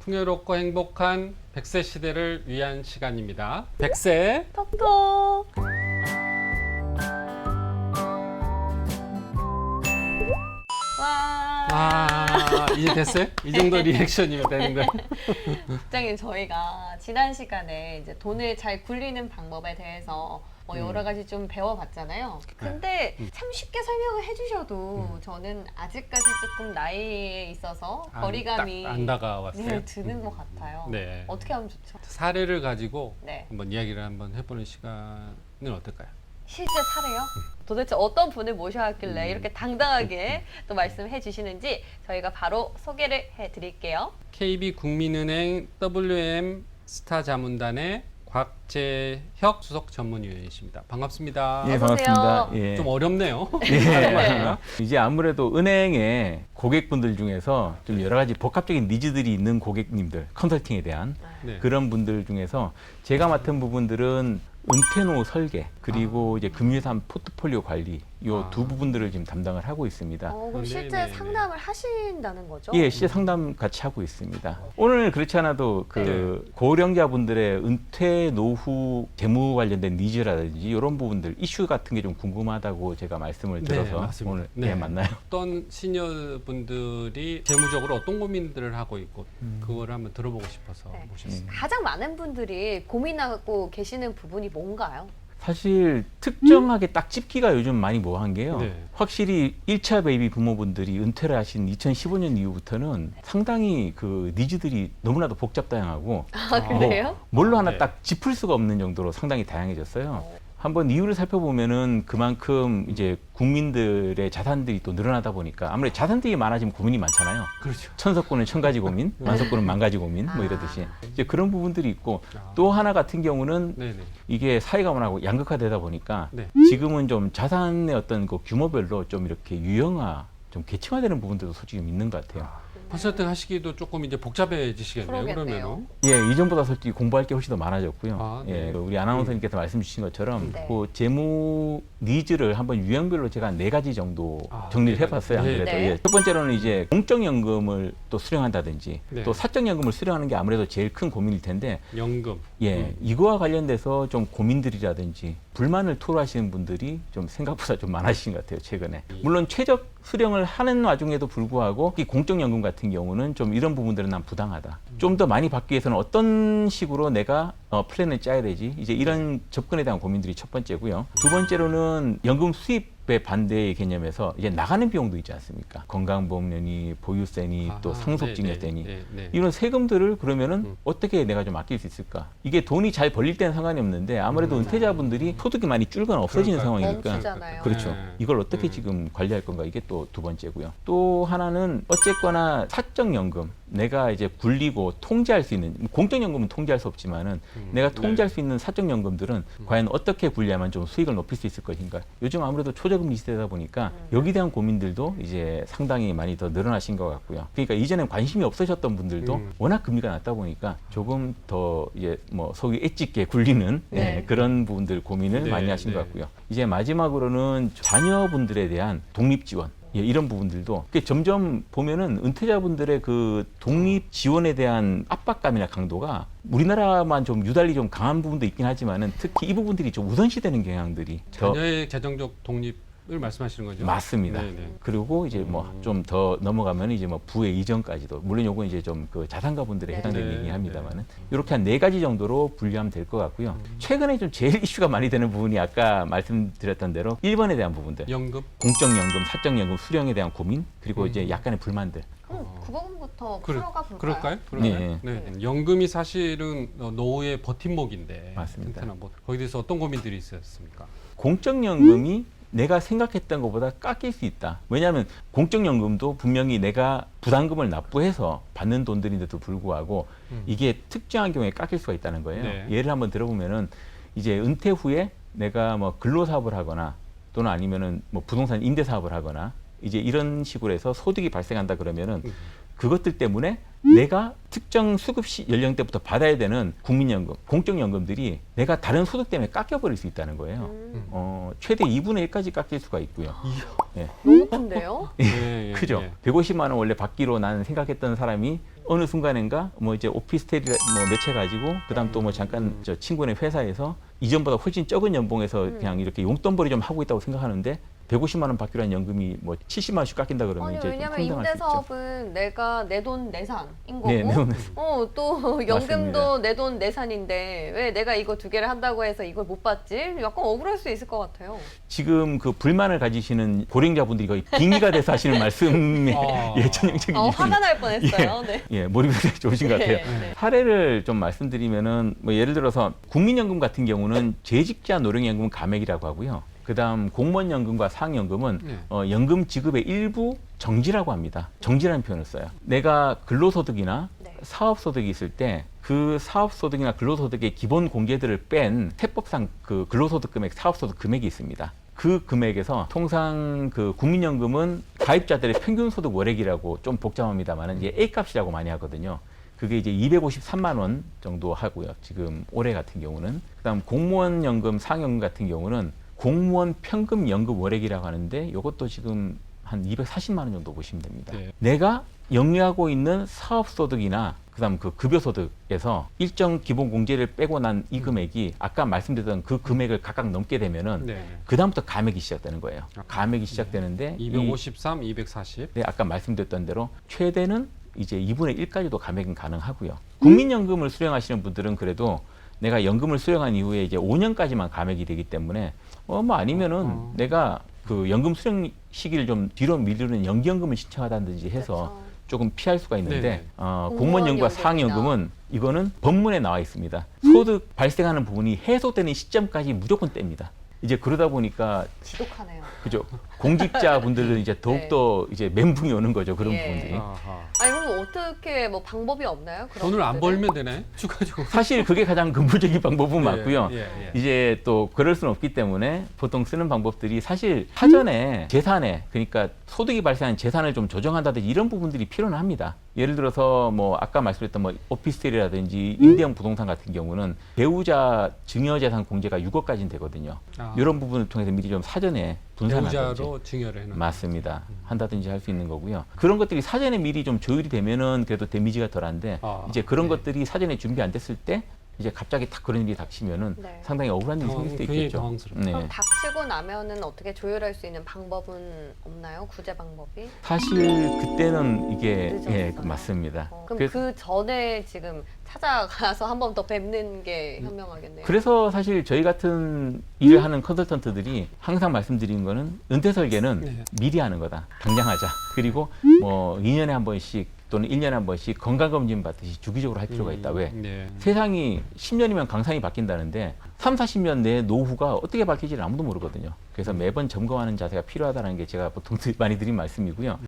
풍요롭고 행복한 100세 시대를 위한 시간입니다. 100세 톡톡. 와. 이제 됐어요? 이 정도 리액션이면 되는데. 국장님, 저희가 지난 시간에 이제 돈을 잘 굴리는 방법에 대해서 여러 가지 좀 배워봤잖아요. 근데 참 쉽게 설명을 해주셔도 저는 아직까지 조금 나이에 있어서 거리감이 안 다가왔어요. 네, 드는 것 같아요. 네. 어떻게 하면 좋죠? 사례를 가지고 네. 한번 이야기를 한번 해보는 시간은 어떨까요? 실제 사례요? 도대체 어떤 분을 모셔야 하길래 이렇게 당당하게 또 말씀해 주시는지 저희가 바로 소개를 해드릴게요. KB국민은행 WM 스타 자문단의 곽재혁 수석 전문위원이십니다. 반갑습니다. 예, 어서 오세요. 반갑습니다. 예. 좀 어렵네요. 예. 이제 아무래도 은행의 고객분들 중에서 좀 여러 가지 복합적인 니즈들이 있는 고객님들, 컨설팅에 대한 네. 그런 분들 중에서 제가 맡은 부분들은 은퇴노 설계 그리고 이제 금융자산 포트폴리오 관리 요 두 부분들을 지금 담당을 하고 있습니다. 그럼 실제 네네네. 상담을 하신다는 거죠? 예, 시제 상담 같이 하고 있습니다. 오늘 그렇지 않아도 그 고령자분들의 은퇴 노후 재무 관련된 니즈라든지 이런 부분들 이슈 같은 게 좀 궁금하다고 제가 말씀을 네, 드려서 맞습니다. 오늘 네. 만나요. 어떤 시니어분들이 재무적으로 어떤 고민들을 하고 있고 그거를 한번 들어보고 싶어서 네. 모셨습니다. 가장 많은 분들이 고민하고 계시는 부분이 뭔가요? 사실 특정하게 딱 찝기가 요즘 많이 뭐한 게요. 네. 확실히 1차 베이비 부모분들이 은퇴를 하신 2015년 이후부터는 상당히 그 니즈들이 너무나도 복잡다양하고 그래요? 뭘로 하나 네. 딱 짚을 수가 없는 정도로 상당히 다양해졌어요. 한번 이유를 살펴보면은 그만큼 이제 국민들의 자산들이 또 늘어나다 보니까 아무래도 자산들이 많아지면 고민이 많잖아요. 그렇죠. 천석구는 천가지 고민, 만석구는 만가지 고민 뭐 이러듯이 이제 그런 부분들이 있고 또 하나 같은 경우는 네네. 이게 사회가 워낙 양극화되다 보니까 네. 지금은 좀 자산의 어떤 그 규모별로 좀 이렇게 유형화, 좀 계층화되는 부분들도 솔직히 좀 있는 것 같아요. 컨설팅 하시기도 조금 이제 복잡해지시겠네요. 그러겠네요. 그러면은. 예, 이전보다 솔직히 공부할 게 훨씬 더 많아졌고요. 아, 네. 예, 우리 아나운서님께서 말씀 주신 것처럼 네. 그 재무 니즈를 한번 유형별로 제가 4가지 정도 아, 정리를 네. 해봤어요. 안 네. 그래도. 네. 예. 첫 번째로는 이제 공적연금을 또 수령한다든지 네. 또 사적연금을 수령하는 게 아무래도 제일 큰 고민일 텐데 연금. 예, 이거와 관련돼서 좀 고민들이라든지 불만을 토로하시는 분들이 좀 생각보다 좀 많아지신 것 같아요, 최근에. 물론 최적 수령을 하는 와중에도 불구하고 이 공적연금 같은 경우는 좀 이런 부분들은 난 부당하다. 좀 더 많이 받기 위해서는 어떤 식으로 내가 플랜을 짜야 되지? 이제 이런 접근에 대한 고민들이 첫 번째고요. 두 번째로는 연금 수입의 반대의 개념에서 이제 나가는 비용도 있지 않습니까? 건강보험료니 보유세니 또 상속증여세니 네. 이런 세금들을 그러면은 어떻게 내가 좀 아낄 수 있을까? 이게 돈이 잘 벌릴 때는 상관이 없는데 아무래도 은퇴자분들이 소득이 많이 줄거나 없어지는 그러니까요. 상황이니까 멈추잖아요. 그렇죠. 네. 이걸 어떻게 지금 관리할 건가? 이게 또 두 번째고요. 또 하나는 어쨌거나 사적연금 내가 이제 굴리고 통제할 수 있는 공적연금은 통제할 수 없지만은 내가 통제할 수 있는 사적연금들은 과연 어떻게 굴려야만 좀 수익을 높일 수 있을 것인가? 요즘 아무래도 초저금리 시대다 보니까 여기에 대한 고민들도 이제 상당히 많이 더 늘어나신 것 같고요. 그러니까 이전엔 관심이 없으셨던 분들도 워낙 금리가 낮다 보니까 조금 더 이제 뭐 속이 애찍게 굴리는 네. 예, 그런 부분들 고민을 네, 많이 하신 네. 것 같고요. 이제 마지막으로는 자녀분들에 대한 독립 지원. 예, 이런 부분들도 점점 보면은 은퇴자분들의 그 독립 지원에 대한 압박감이나 강도가 우리나라만 좀 유달리 좀 강한 부분도 있긴 하지만은 특히 이 부분들이 좀 우선시되는 경향들이 더 자녀의 재정적 독립을 말씀하시는 거죠? 맞습니다. 네네. 그리고 이제 뭐 좀 더 넘어가면 이제 뭐 부의 이전까지도 물론 요건 이제 좀 그 자산가분들에 네. 해당되는 네, 얘기 합니다만은 이렇게 한 4가지 정도로 분류하면 될 것 같고요. 최근에 좀 제일 이슈가 많이 되는 부분이 아까 말씀드렸던 대로 1번에 대한 부분들. 연금? 공적연금, 사적연금 수령에 대한 고민 그리고 이제 약간의 불만들. 그럼 그 부분부터 그래, 풀어가 볼까요? 그럴까요? 네. 네. 연금이 사실은 노후의 버팀목인데. 맞습니다. 튼튼한 거기에 대해서 어떤 고민들이 있었습니까? 공적연금이 내가 생각했던 것보다 깎일 수 있다. 왜냐하면 공적연금도 분명히 내가 부담금을 납부해서 받는 돈들인데도 불구하고 이게 특정한 경우에 깎일 수가 있다는 거예요. 네. 예를 한번 들어보면은 이제 은퇴 후에 내가 뭐 근로사업을 하거나 또는 아니면은 뭐 부동산 임대사업을 하거나 이제 이런 식으로 해서 소득이 발생한다 그러면은 그것들 때문에 내가 특정 수급 연령대부터 받아야 되는 국민연금, 공적연금들이 내가 다른 소득 때문에 깎여버릴 수 있다는 거예요. 최대 2분의 1까지 깎일 수가 있고요. 예. 너무 큰데요? 예, 예, 크죠. 예. 150만 원 원래 받기로 나는 생각했던 사람이 어느 순간인가 뭐 이제 오피스텔 뭐 매체 가지고 그다음 또 뭐 잠깐 저 친구네 회사에서 이전보다 훨씬 적은 연봉에서 그냥 이렇게 용돈벌이 좀 하고 있다고 생각하는데 150만 원 받기로 한 연금이 뭐 70만 원씩 깎인다 그러면 아니 이제 좀 왜냐면 황당할 수 있죠. 임대사업은 내가 내 돈 내산인 거고 네, 네, 또 연금도 맞습니다. 내 돈 내산인데 왜 내가 이거 두 개를 한다고 해서 이걸 못 받지? 약간 억울할 수 있을 것 같아요. 지금 그 불만을 가지시는 고령자분들이 거의 빙의가 돼서 하시는 말씀에 예, 전형적인 화가 날 뻔했어요. 네. 예, 몰입이 되게 좋으신 것 같아요. 네. 사례를 좀 말씀드리면은 뭐 예를 들어서 국민연금 같은 경우는 재직자 노령연금 감액이라고 하고요. 그다음 공무원연금과 상연금은 네. 연금 지급의 일부 정지라고 합니다. 정지라는 표현을 써요. 내가 근로소득이나 네. 사업소득이 있을 때 그 사업소득이나 근로소득의 기본 공제들을 뺀 세법상 그 근로소득 금액, 사업소득 금액이 있습니다. 그 금액에서 통상 그 국민연금은 가입자들의 평균 소득 월액이라고 좀 복잡합니다만은 이제 A값이라고 많이 하거든요. 그게 이제 253만 원 정도 하고요. 지금 올해 같은 경우는. 그다음 공무원 연금, 상연금 같은 경우는 공무원 평균 연금 월액이라고 하는데 이것도 지금 한 240만 원 정도 보시면 됩니다. 네. 내가 영유하고 있는 사업소득이나 그다음 그 급여소득에서 일정 기본 공제를 빼고 난 이 금액이 아까 말씀드렸던 그 금액을 각각 넘게 되면은 네. 그다음부터 감액이 시작되는 거예요. 감액이 시작되는데 253, 240. 네, 아까 말씀드렸던 대로 최대는 이제 2분의 1까지도 감액은 가능하고요. 국민연금을 수령하시는 분들은 그래도 내가 연금을 수령한 이후에 이제 5년까지만 감액이 되기 때문에 뭐 아니면은 내가 그 연금 수령 시기를 좀 뒤로 미루는 연기연금을 신청하다든지 해서 그렇죠. 조금 피할 수가 있는데 네네. 공무원연금과 공무원 상연금은 이거는 법문에 나와 있습니다. 소득 발생하는 부분이 해소되는 시점까지 무조건 뗍니다. 이제 그러다 보니까 지독하네요. 그죠. 공직자 분들은 이제 더욱더 이제 멘붕이 오는 거죠. 그런 예. 부분들이. 아하. 아니 그럼 어떻게 뭐 방법이 없나요? 그런 돈을 안 분들은? 벌면 되네. 추가적으로. 사실 그게 가장 근본적인 방법은 예, 맞고요. 예, 예. 이제 또 그럴 수는 없기 때문에 보통 쓰는 방법들이 사실 사전에 재산에 그러니까 소득이 발생한 재산을 좀 조정한다든지 이런 부분들이 필요는 합니다. 예를 들어서 뭐 아까 말씀드렸던 뭐 오피스텔이라든지 임대형 부동산 같은 경우는 배우자 증여재산 공제가 6억까지는 되거든요. 아. 이런 부분을 통해서 미리 좀 사전에 분산하든지 배우자로 증여를 해놓은. 맞습니다. 한다든지 할 수 있는 거고요. 그런 것들이 사전에 미리 좀 조율이 되면은 그래도 데미지가 덜한데 이제 그런 네. 것들이 사전에 준비 안 됐을 때 이제 갑자기 딱 그런 일이 닥치면은 네. 상당히 억울한 일이 생길 수도 굉장히 있겠죠. 당황스럽죠. 네. 그럼 닥치고 나면은 어떻게 조율할 수 있는 방법은 없나요? 구제 방법이? 사실 그때는 이게 늦었어요. 맞습니다. 그럼 그래서, 그 전에 지금 찾아가서 한 번 더 뵙는 게 현명하겠네요. 그래서 사실 저희 같은 일을 하는 컨설턴트들이 항상 말씀드리는 거는 은퇴 설계는 네. 미리 하는 거다. 당장 하자. 그리고 뭐 2년에 한 번씩 또는 1년에 한 번씩 건강검진 받듯이 주기적으로 할 필요가 있다. 왜? 네. 세상이 10년이면 강산이 바뀐다는데 3, 40년 내에 노후가 어떻게 바뀔지를 아무도 모르거든요. 그래서 매번 점검하는 자세가 필요하다는 게 제가 보통 많이 드린 말씀이고요.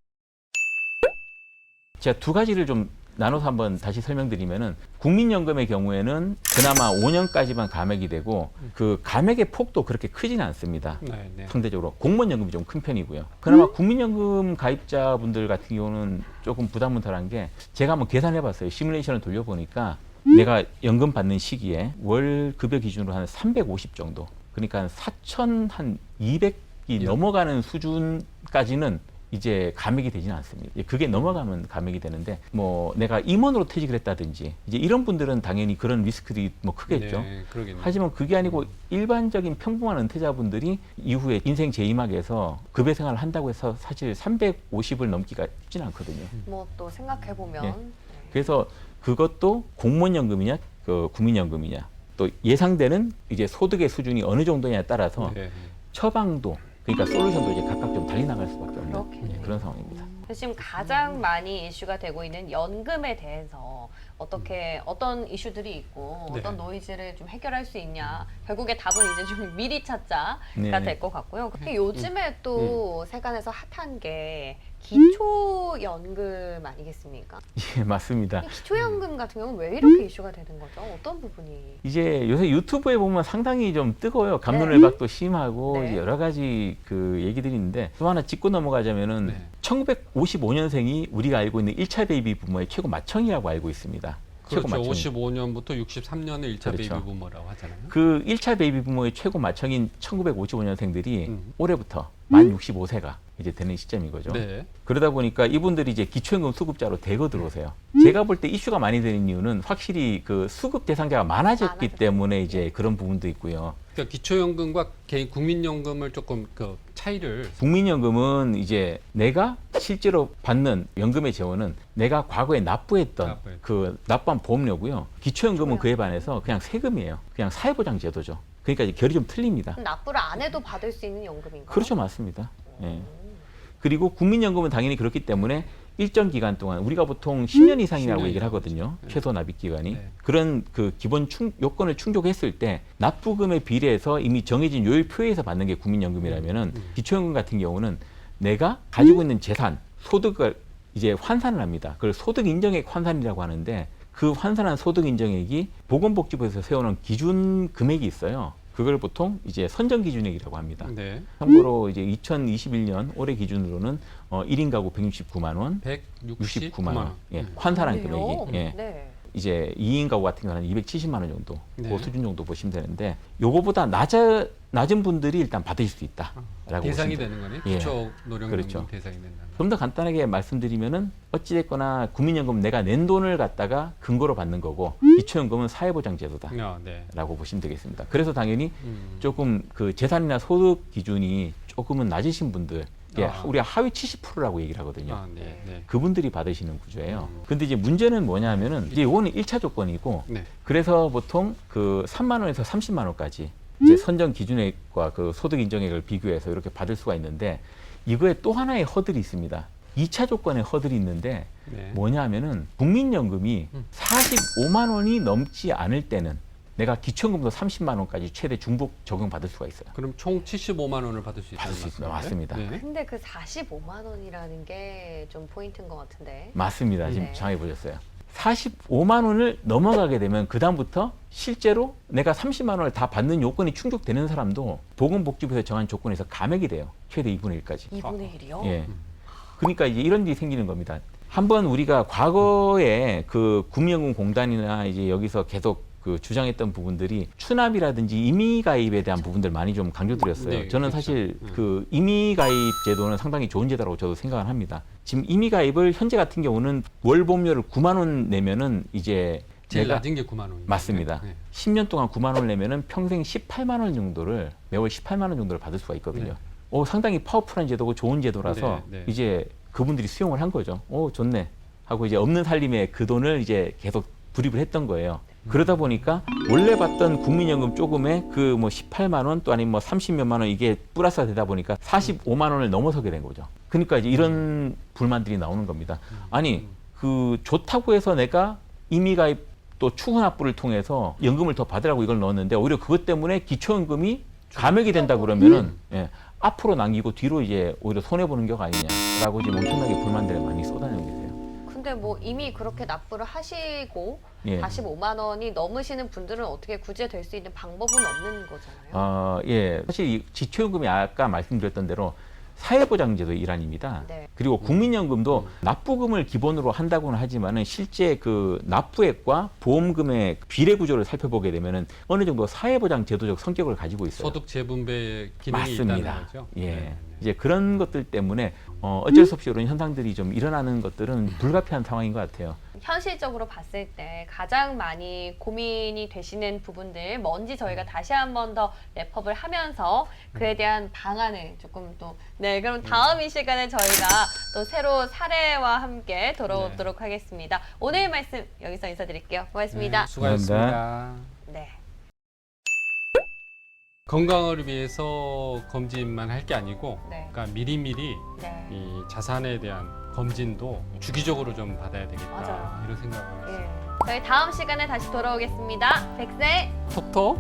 제가 두 가지를 좀 나눠서 한번 다시 설명드리면은 국민연금의 경우에는 그나마 5년까지만 감액이 되고 그 감액의 폭도 그렇게 크지는 않습니다. 네, 네. 상대적으로 공무원연금이 좀 큰 편이고요. 그나마 국민연금 가입자분들 같은 경우는 조금 부담은 덜한 게 제가 한번 계산해봤어요. 시뮬레이션을 돌려보니까 내가 연금 받는 시기에 월 급여 기준으로 한 350 정도, 그러니까 한 4,200이 넘어가는 수준까지는 이제 감액이 되지는 않습니다. 그게 넘어가면 감액이 되는데 뭐 내가 임원으로 퇴직을 했다든지 이제 이런 분들은 당연히 그런 리스크들이 뭐 크겠죠. 네, 그러겠네요. 하지만 그게 아니고 일반적인 평범한 은퇴자분들이 이후에 인생 재임하게해서 급여 생활을 한다고 해서 사실 350을 넘기가 쉽지는 않거든요. 뭐 또 생각해 보면 네. 그래서 그것도 공무원연금이냐 그 국민연금이냐 또 예상되는 이제 소득의 수준이 어느 정도냐에 따라서 네. 처방도 그러니까 솔루션도 이제 각각 좀 달리 나갈 수밖에 없는 그렇겠네요. 그런 상황입니다. 지금 가장 많이 이슈가 되고 있는 연금에 대해서 어떤 이슈들이 있고 네. 어떤 노이즈를 좀 해결할 수 있냐, 결국에 답은 이제 좀 미리 찾자가 네. 될 것 같고요. 근데 요즘에 또 세간에서 핫한 게 기초연금 아니겠습니까? 예, 맞습니다. 이 기초연금 같은 경우는 왜 이렇게 이슈가 되는 거죠? 어떤 부분이? 이제 요새 유튜브에 보면 상당히 좀 뜨거워요. 갑론을박도 심하고 네. 이제 여러 가지 그 얘기들이 있는데 또 하나 짚고 넘어가자면은 네. 1955년생이 우리가 알고 있는 1차 베이비 부모의 최고 마청이라고 알고 있습니다. 최고 그렇죠. 마청. 55년부터 63년을 1차 그렇죠. 베이비 부모라고 하잖아요. 그 1차 베이비 부모의 최고 마청인 1955년생들이 올해부터 만 65세가 이제 되는 시점인 거죠. 네. 그러다 보니까 이분들이 이제 기초연금 수급자로 대거 들어오세요. 제가 볼 때 이슈가 많이 되는 이유는 확실히 그 수급 대상자가 많아졌기 때문에 이제 그런 부분도 있고요. 그러니까 기초연금과 개인 국민연금을 조금 그 차이를 국민연금은 이제 내가 실제로 받는 연금의 재원은 내가 과거에 납부했던 그 납부한 보험료고요. 기초연금은 그에 반해서 그냥 세금이에요. 그냥 사회보장 제도죠. 그러니까 이제 결이 좀 틀립니다. 납부를 안 해도 받을 수 있는 연금인가요? 그렇죠, 맞습니다. 예. 그리고 국민연금은 당연히 그렇기 때문에 일정 기간 동안 우리가 보통 10년 이상이라고 10년 얘기를 하거든요. 네. 최소 납입 기간이. 네. 그런 그 기본 요건을 충족했을 때 납부금에 비례해서 이미 정해진 요율표에서 받는 게 국민연금이라면은 기초연금 같은 경우는 내가 가지고 있는 재산, 소득을 이제 환산을 합니다. 그걸 소득 인정액 환산이라고 하는데 그 환산한 소득 인정액이 보건복지부에서 세워놓은 기준 금액이 있어요. 그걸 보통 이제 선정 기준액이라고 합니다. 네. 참고로 이제 2021년 올해 기준으로는 1인 가구 169만 원, 169만 원. 예, 환산한 그래요? 금액이. 예. 네. 이제 2인 가구 같은 경우는 270만 원 정도, 네. 그 수준 정도 보시면 되는데 요거보다 낮은 분들이 일단 받으실 수 있다라고 대상이 보시면 되는 거네. 예. 기초 노령연금 그렇죠. 대상이 된다. 좀 더 간단하게 말씀드리면은 어찌됐거나 국민연금 내가 낸 돈을 갖다가 근거로 받는 거고 기초연금은 사회보장제도다라고 아, 네. 보시면 되겠습니다. 그래서 당연히 조금 그 재산이나 소득 기준이 조금은 낮으신 분들, 우리가 하위 70%라고 얘기를 하거든요. 아, 네. 네. 그분들이 받으시는 구조예요. 근데 이제 문제는 뭐냐면은 이제 이거는 1차 조건이고 네. 그래서 보통 그 3만 원에서 30만 원까지 이제 선정 기준액과 그 소득 인정액을 비교해서 이렇게 받을 수가 있는데 이거에 또 하나의 허들이 있습니다. 2차 조건의 허들이 있는데 네. 뭐냐면은 국민연금이 45만 원이 넘지 않을 때는 내가 기초연금도 30만 원까지 최대 중복 적용받을 수가 있어요. 그럼 총 75만 원을 받을 수 있다는 받을 수 있습니다. 말씀인가요? 맞습니다. 네. 근데 그 45만 원이라는 게 좀 포인트인 것 같은데. 맞습니다. 지금 네. 정확히 보셨어요. 45만 원을 넘어가게 되면 그다음부터 실제로 내가 30만 원을 다 받는 요건이 충족되는 사람도 보건복지부에서 정한 조건에서 감액이 돼요. 최대 2분의 1까지. 2분의 1이요? 예. 그러니까 이제 이런 일이 생기는 겁니다. 한번 우리가 과거에 그 국민연금공단이나 이제 여기서 계속 그 주장했던 부분들이 추납이라든지 임의가입에 대한 부분들 많이 좀 강조드렸어요. 네, 저는 그렇죠. 사실 그 임의가입 제도는 상당히 좋은 제도라고 저도 생각을 합니다. 지금 임의가입을 현재 같은 경우는 월 보험료를 9만 원 내면은 이제 제일 내가 낮은 게 9만 원이에요. 맞습니다. 네. 10년 동안 9만 원을 내면은 평생 18만 원 정도를 매월 18만 원 정도를 받을 수가 있거든요. 네. 상당히 파워풀한 제도고 좋은 제도라서 네, 네. 이제 그분들이 수용을 한 거죠. 좋네 하고 이제 없는 살림에 그 돈을 이제 계속 불입을 했던 거예요. 그러다 보니까 원래 받던 국민연금 조금에 그 뭐 18만 원 또 아니면 뭐 30몇만 원 이게 플러스가 되다 보니까 45만 원을 넘어서게 된 거죠. 그러니까 이제 이런 불만들이 나오는 겁니다. 아니 그 좋다고 해서 내가 임의가입 또 추후납부를 통해서 연금을 더 받으라고 이걸 넣었는데 오히려 그것 때문에 기초연금이 감액이 된다 그러면은 앞으로 남기고 뒤로 이제 오히려 손해 보는 격 아니냐라고 지금 엄청나게 불만들을 많이 쏟아내고 계세요. 근데 뭐 이미 그렇게 납부를 하시고 예. 45만 원이 넘으시는 분들은 어떻게 구제될 수 있는 방법은 없는 거잖아요. 예. 사실 이 기초연금이 아까 말씀드렸던 대로 사회보장제도의 일환입니다. 네. 그리고 국민연금도 납부금을 기본으로 한다고는 하지만은 실제 그 납부액과 보험금의 비례 구조를 살펴보게 되면은 어느 정도 사회보장 제도적 성격을 가지고 있어요. 소득 재분배 기능이 맞습니다. 있다는 거죠. 예. 네. 이제 그런 것들 때문에 어쩔 수 없이 이런 현상들이 좀 일어나는 것들은 불가피한 상황인 것 같아요. 현실적으로 봤을 때 가장 많이 고민이 되시는 부분들 뭔지 저희가 다시 한 번 더 랩업을 하면서 그에 대한 방안을 조금 또 그럼 다음 이 시간에 저희가 또 새로 사례와 함께 돌아오도록 하겠습니다. 오늘 말씀 여기서 인사드릴게요. 고맙습니다. 네, 수고하셨습니다. 네. 건강을 위해서 검진만 할 게 아니고 네. 그러니까 미리미리 네. 이 자산에 대한 검진도 주기적으로 좀 받아야 되겠다. 맞아요. 이런 생각을 예. 저희 다음 시간에 다시 돌아오겠습니다. 백세 톡톡